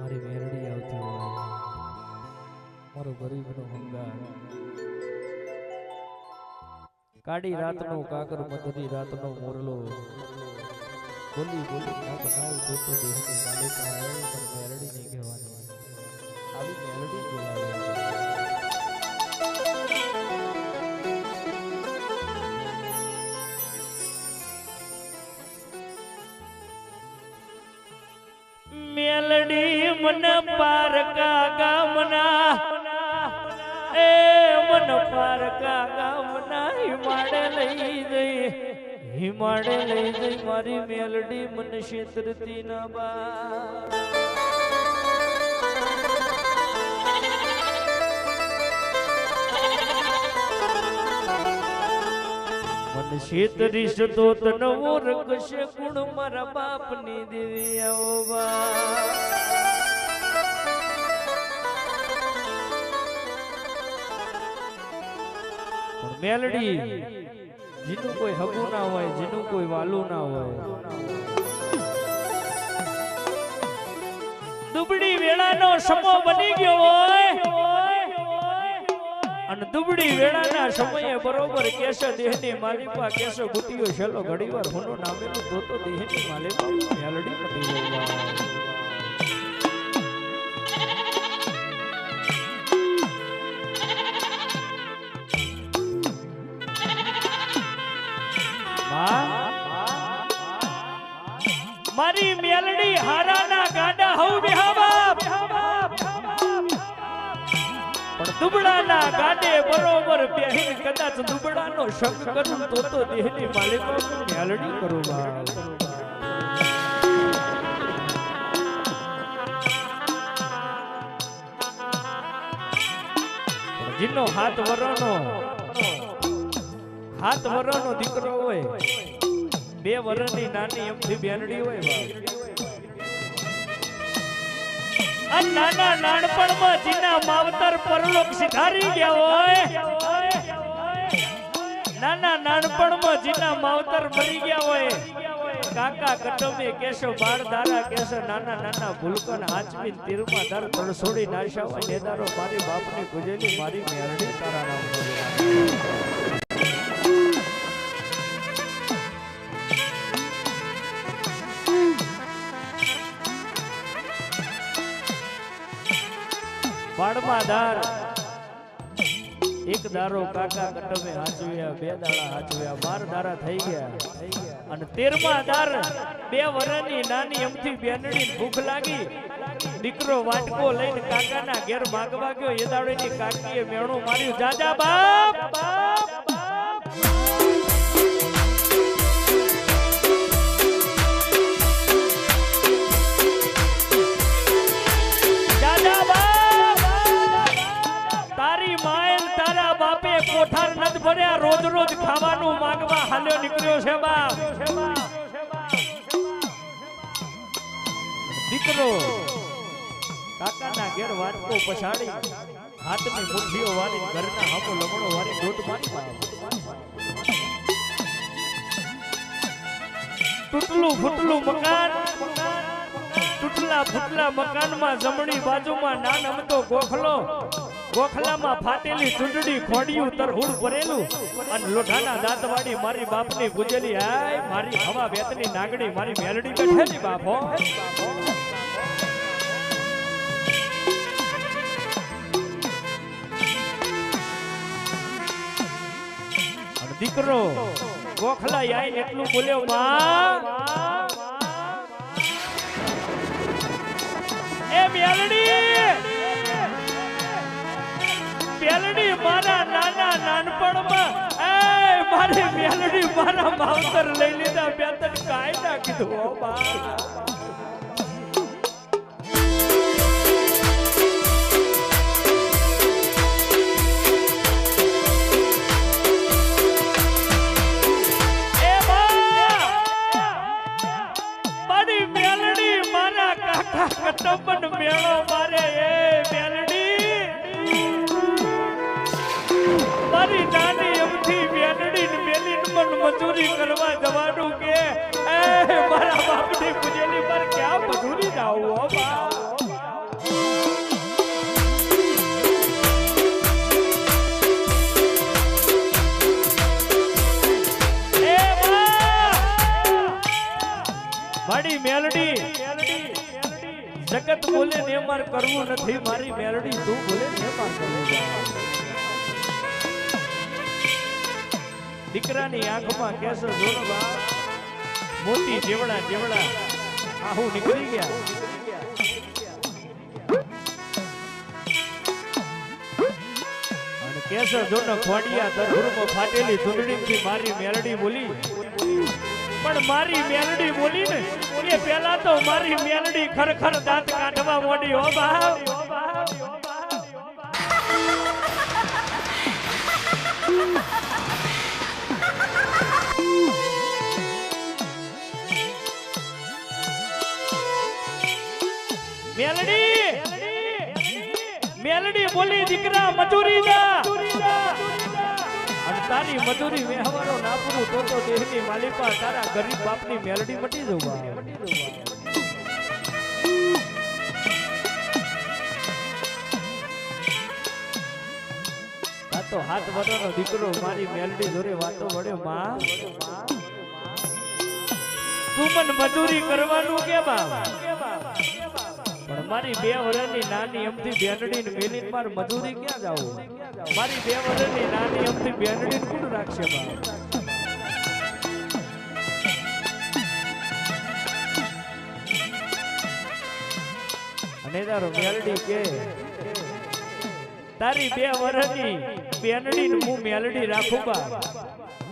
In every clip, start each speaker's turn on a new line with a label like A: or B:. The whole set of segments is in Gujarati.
A: મારી મેરડી આવતી હોય, મારો ગરીબનો હંગાર, કાળી રાતનો કાકર, મધરી રાતનો મોરલો, બોલી બોલી ના બનાવું તો દેહની માલિકા આવે પણ મેરડી નહીં કહેવાની, આવી મેરડી બોલાવે. મેલડી મન પારકા ગામના, એ મન પારકા ગામના હિમાડે લઈ જઈ, હિમાડે લઈ જઈ મારી મેલડી મન ક્ષેત્રતી ના બા. મન ક્ષેત્રીશ તો તનવો રગશે ગુણ મારા બાપની દેવી આવો બા. મેલડી જેનું કોઈ હગું ના હોય, જેનું કોઈ વાલું ના હોય, દુબળી વેળાનો સમો બની ગયો હોય અને દુબળી વેળાના સમયે બરોબર કેશ દેહની માલિકા, કેશ ગુટિયો છેલ્લો ઘડીવાર હોનો નામેલું તો દેહની માલિકા મેલડી પડી ગઈ. મારી મેલડી હારાના ગાડા હઉ બેહાવા, પણ દુબળાના ગાડે બરોબર બેહીન કદાચ દુબળાનો સંગ કરું તો દેહની માલિકો મેલડી કરું બા. જીનો હાથ વરનો દીકરો હોય, 2 વર્ષની નાની એમથી બેનડી હોય બા. આ નાના નાનપણમાં જીના માવતર પરલોક સિધારી ગયા હોય, નાના નાનપણમાં જીના માવતર મરી ગયા હોય, કાકા કટમે કેશો બાર દારા કેશો નાના નાના ભૂલકન હાચવીન તીરમાં દર તળસોડી નાશા હોય, નેદારો મારી બાપની ગુજેલી મારી મેરડી તારા નામ પાડમાદાર. એક દારો કાકા કટમે હાચવ્યા, 2 દાડા હાચવ્યા, 12 દારા થઈ ગયા અને 13મા દાર 2 વર્ષની નાની એમથી બેનડી ભૂખ લાગી, દીકરો વાટકો લઈને કાકાના ઘેર માગવા ગયો. એ દાડોની કાકીએ મેણું માર્યું, જાજા બાપ કોઠાર નદ ભર્યા, રોજ રોજ ખાવાનું માંગવા હાલ્યો નીકળ્યો છે બાપ. દીકરો કાકાના ઘેર વાટકો પછાડી, હાથની મુઠ્ઠીઓ વાળી, ઘરના હામો લમણો વાળી દોટ મારી, તૂટલું ફૂટલું મકાન, તૂટલા ફૂટલા મકાનમાં જમણી બાજુમાં નાન અમતો ગોખલો, ગોખલામાં ફાટેલી ચૂંટડી ખોડિયું તરહુડ ભરેલું અને લોઢાના દાંતવાળી મારી બાપની ગુજેલી, હાય મારી હવા વેતની નાગડી મારી મેલડી બેઠેલી બાપો. અને દીકરો ગોખલા આઈને એટલું બોલ્યો, માં એ મેલડી મારા નાના નાનપણમાં, એ મારી મેલડી મારા માવતર લઈ લીધા, 2-3 કાઈ ના કીધું ઓ બા. એ બા મારી મેલડી મારા કાકા કટંબન મેળો મારે, એ મેલડી મારી નાની એમથી બેનડી મેલી મન મજૂરી કરવા જવાનું કે એ મારા બાપની પૂજેલી પર ક્યાં મજૂરી જાવું હો બા. મારી મેલડી જગત બોલે ને માર કરવું નથી, મારી મેલડી તું બોલે ને માર કરવું. દીકરાની આંખમાં કેસર જોનો બાપ, મોતી જેવડા જેવડા આહુ નીકળી ગયા. અને કેસર જોનો ખોડિયા તરફુરમાં ફાટેલી ચૂંટણીથી મારી મેલડી બોલી. પણ મારી મેલડી બોલી ને એ પહેલા તો મારી મેલડી ખરખર દાંત કાઢવા મોડી. ઓ બાપ, મેલડી બોલી દીકરા મજૂરી જા, અને તારી મજૂરી વ્યવહારો ના પૂરું તો દેહની માલિકા તારા ગરીબ બાપની મેલડી મટી જવા. આ તો હાથ વડોનો દીકરો મારી મેલડી જોડે વાતો વડે માં તું મન મજૂરી કરવાનું કે બાપ, પણ મારી 2 વર્ષની નાની અમથી બેનડી ને મેલીન માર મજૂરી ક્યાં જાવું? મારી 2 વર્ષની નાની અમથી બેનડી કોણ રાખશે બાપ? અને તારો મેલડી કે તારી 2 વર્ષની બેનડી ને હું મેલડી રાખું બાપ,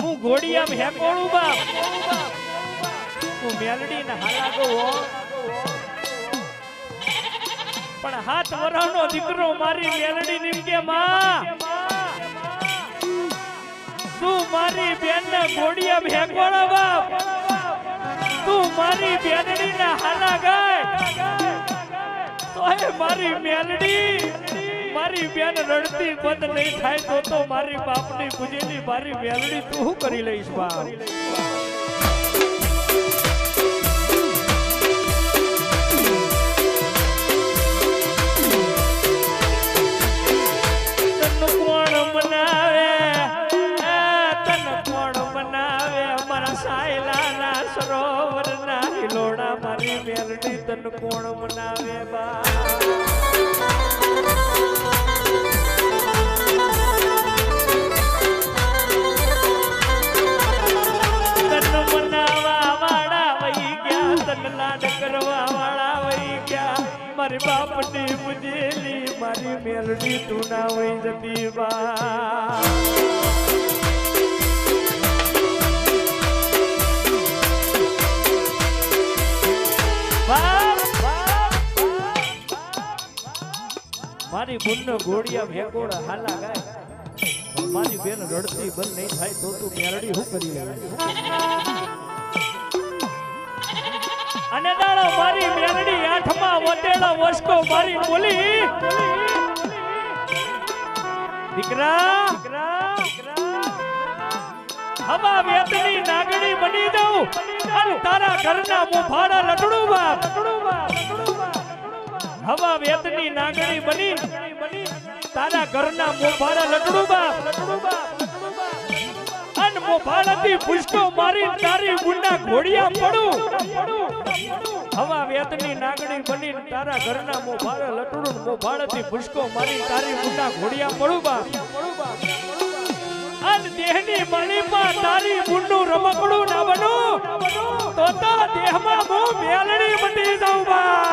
A: હું ઘોડિયામાં હેકોળું બાપ, હું મેલડી ને હાલાગો પણ 7 વર્ષનો દીકરો મારી મેલડી નીમ કે માં તું મારી બેન ને ઘોડિયા ભેગોળા બાપ, તું મારી બેનડી ના હાલા ગાય તોય મારી મેલડી મારી બેન રડતી બંધ નહીં થાય તો મારી બાપની પૂજેલી મારી મેલડી તું શું કરી લઈશ બાપ? મારી મેલડી તન કોણ મનાવે બા? તન મનાવા વાળા વહી ગયા, તન લાડ કરવા વાળા વહી ગયા, મારી બાપની પૂજેલી મારી મેલડી તું ના વહી જતી બા. મારી બુનનો ઘોડિયા ભેગોળા હાલા ગાય, મારી બેન રડતી બંધ નહીં થાય તો તું મેલડી હું કરી લે? અને દાડો મારી મેલડી 8માં વટેલા વસકો મારી બોલી દીકરા હવા વેતની નાગણી બની દઉં અને તારા ઘરના મોફાડા લટડું બાપ. હવા વેતની નાગણી બની તારા ઘરના મોફાડા લટડું બાપ, અન મોફાડાથી પુષ્કો મારી તારી ગુંડા ઘોડિયા પડું. હવા વેતની નાગણી બની તારા ઘરના મોફાડા લટડું, મોફાડાથી પુષ્કો મારી તારી ગુંડા ઘોડિયા પડું બાપ. અન દેહની મણીમાં તારી ગુંડું રમકડું ના બનું તો દેહમાં હું મેલડી મટી જાઉં બા.